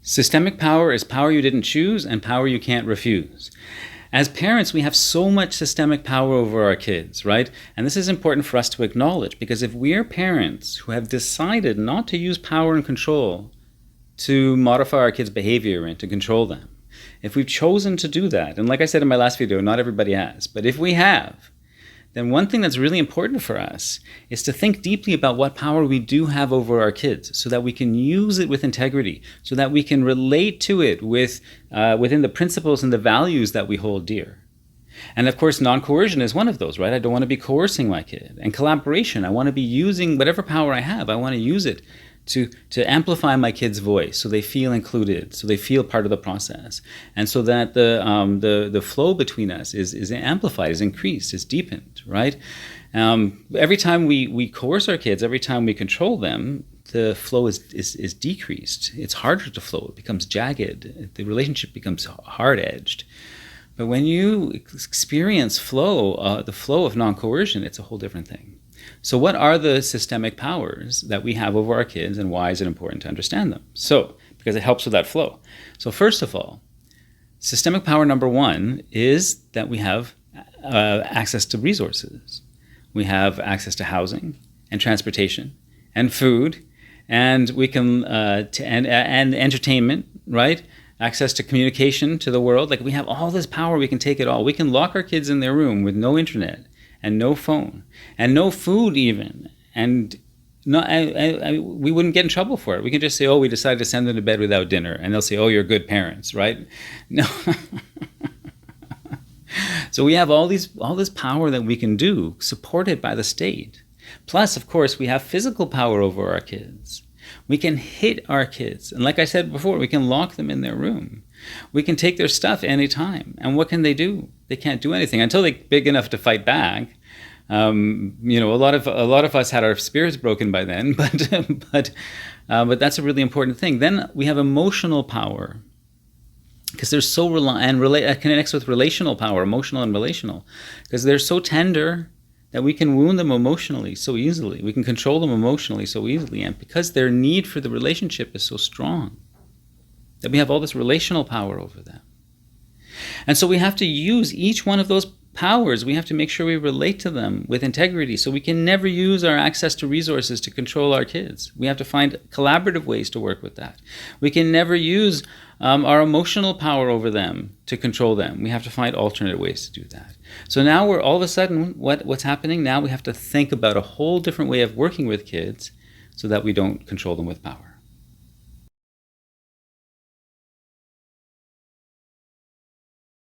Systemic power is power you didn't choose and power you can't refuse. As parents, we have so much systemic power over our kids, right? And this is important for us to acknowledge, because if we're parents who have decided not to use power and control to modify our kids' behavior and to control them, if we've chosen to do that, and like I said in my last video, not everybody has, but if we have, then one thing that's really important for us is to think deeply about what power we do have over our kids so that we can use it with integrity, so that we can relate to it within the principles and the values that we hold dear. And of course, non-coercion is one of those, right? I don't want to be coercing my kid. And collaboration, I want to be using whatever power I have, I want to use it to amplify my kid's voice so they feel included, so they feel part of the process, and so that the flow between us is amplified, is increased, is deepened, right? Every time we coerce our kids, every time we control them, the flow is decreased. It's harder to flow. It becomes jagged. The relationship becomes hard-edged. But when you experience flow, the flow of non-coercion, it's a whole different thing. So what are the systemic powers that we have over our kids, and why is it important to understand them? So, because it helps with that flow. So first of all, systemic power number one is that we have access to resources. We have access to housing and transportation and food, and we can and entertainment, right? Access to communication to the world. Like, we have all this power, we can take it all. We can lock our kids in their room with no internet and no phone and no food even, and we wouldn't get in trouble for it. We can just say, oh, we decided to send them to bed without dinner, and they'll say, oh, you're good parents, right? No. So we have all this power that we can do, supported by the state. Plus, of course, we have physical power over our kids. We can hit our kids, and like I said before, we can lock them in their room. We can take their stuff anytime, and what can they do? They can't do anything until they're big enough to fight back. A lot of us had our spirits broken by then, but that's a really important thing. Then we have emotional power, because they're so connects with relational power, emotional and relational, because they're so tender that we can wound them emotionally so easily. We can control them emotionally so easily, and because their need for the relationship is so strong, that we have all this relational power over them. And so we have to use each one of those powers. We have to make sure we relate to them with integrity, so we can never use our access to resources to control our kids. We have to find collaborative ways to work with that. We can never use our emotional power over them to control them. We have to find alternate ways to do that. So now we're all of a sudden, what's happening now? We have to think about a whole different way of working with kids so that we don't control them with power.